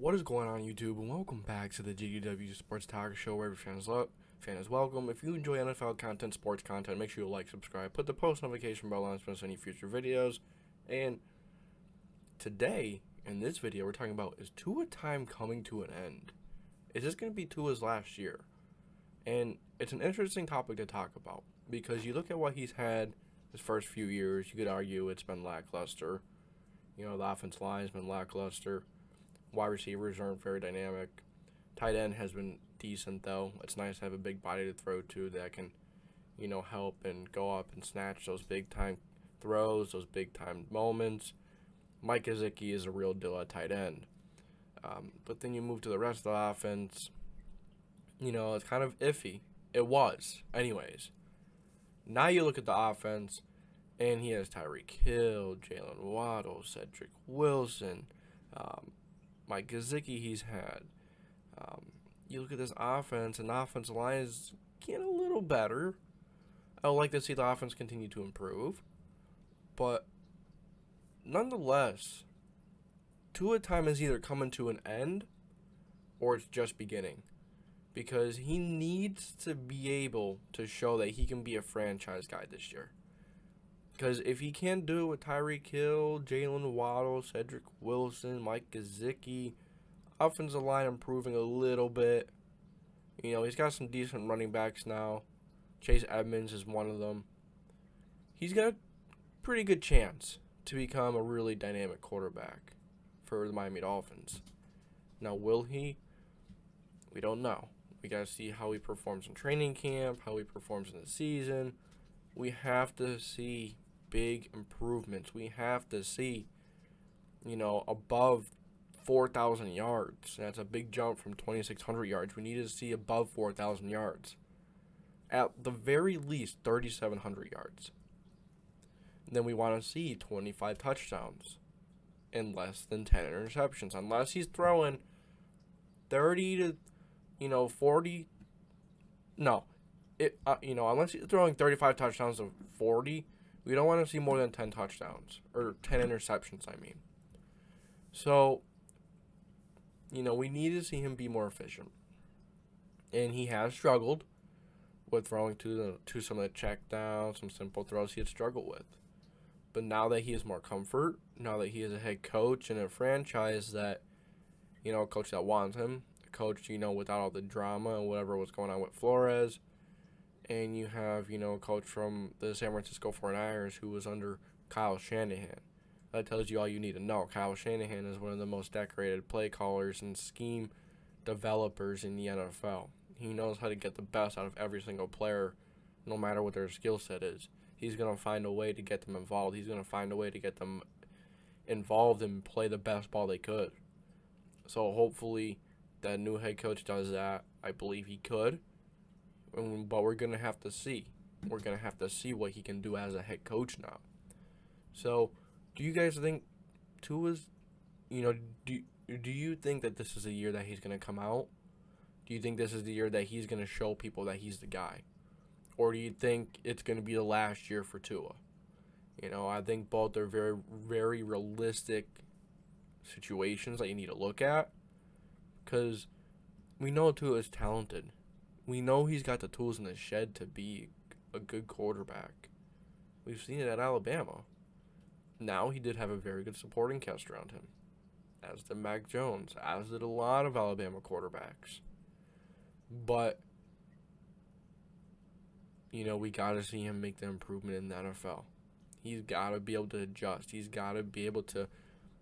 What is going on, YouTube, and welcome back to the JDW SportsTalkShow, where every fan is welcome. If you enjoy NFL content, sports content, make sure you like, subscribe, put the post notification bell on to miss any future videos. And today, in this video, we're talking about, is Tua Time coming to an end? Is this going to be Tua's last year? And it's an interesting topic to talk about, because you look at what he's had his first few years, you could argue it's been lackluster. You know, the offensive line has been lackluster. Wide receivers aren't very dynamic. Tight end has been decent, though. It's nice to have a big body to throw to that can, help and go up and snatch those big-time throws, those big-time moments. Mike Gesicki is a real deal at tight end. But then you move to the rest of the offense, it's kind of iffy. It was, anyways. Now you look at the offense, and he has Tyreek Hill, Jaylen Waddle, Cedirc Wilson, Mike Gesicki he's had. You look at this offense, and the offensive line is getting a little better. I would like to see the offense continue to improve. But nonetheless, Tua Time is either coming to an end or it's just beginning. Because he needs to be able to show that he can be a franchise guy this year. Because if he can't do it with Tyreek Hill, Jaylen Waddle, Cedirc Wilson, Mike Gesicki, offensive line improving a little bit. He's got some decent running backs now. Chase Edmonds is one of them. He's got a pretty good chance to become a really dynamic quarterback for the Miami Dolphins. Now, will he? We don't know. We got to see how he performs in training camp, how he performs in the season. We have to see big improvements. We have to see, above 4,000 yards. That's a big jump from 2,600 yards. We need to see above 4,000 yards. At the very least, 3,700 yards. And then we want to see 25 touchdowns and less than 10 interceptions. Unless he's throwing 30 to, 40. No. Unless he's throwing 35 touchdowns to 40, we don't want to see more than 10 touchdowns. Or 10 interceptions, I mean. So, we need to see him be more efficient. And he has struggled with throwing to some of the check downs, some simple throws he had struggled with. But now that he has more comfort, now that he is a head coach in a franchise that, a coach that wants him, a coach, without all the drama and whatever was going on with Flores, and you have, a coach from the San Francisco 49ers who was under Kyle Shanahan. That tells you all you need to know. Kyle Shanahan is one of the most decorated play callers and scheme developers in the NFL. He knows how to get the best out of every single player, no matter what their skill set is. He's going to find a way to get them involved. He's going to find a way to get them involved and play the best ball they could. So hopefully that new head coach does that. I believe he could. But we're going to have to see. We're going to have to see what he can do as a head coach now. So, do you guys think Tua's, do you think that this is the year that he's going to come out? Do you think this is the year that he's going to show people that he's the guy? Or do you think it's going to be the last year for Tua? I think both are very, very realistic situations that you need to look at. Because we know Tua is talented. We know he's got the tools in the shed to be a good quarterback. We've seen it at Alabama. Now he did have a very good supporting cast around him. As did Mac Jones. As did a lot of Alabama quarterbacks. But, we got to see him make the improvement in the NFL. He's got to be able to adjust. He's got to be able to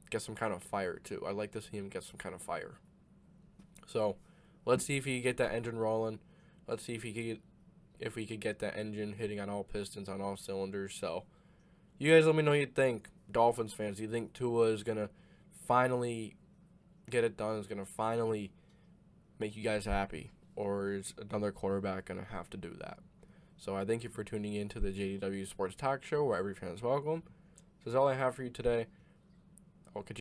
get some kind of fire, too. I'd like to see him get some kind of fire. So, let's see if he can get that engine rolling. Let's see if we could get that engine hitting on all pistons, on all cylinders. So, you guys let me know what you think. Dolphins fans, do you think Tua is going to finally get it done? Is going to finally make you guys happy? Or is another quarterback going to have to do that? So, I thank you for tuning in to the JDW Sports Talk Show, where every fan is welcome. This is all I have for you today. I'll continue.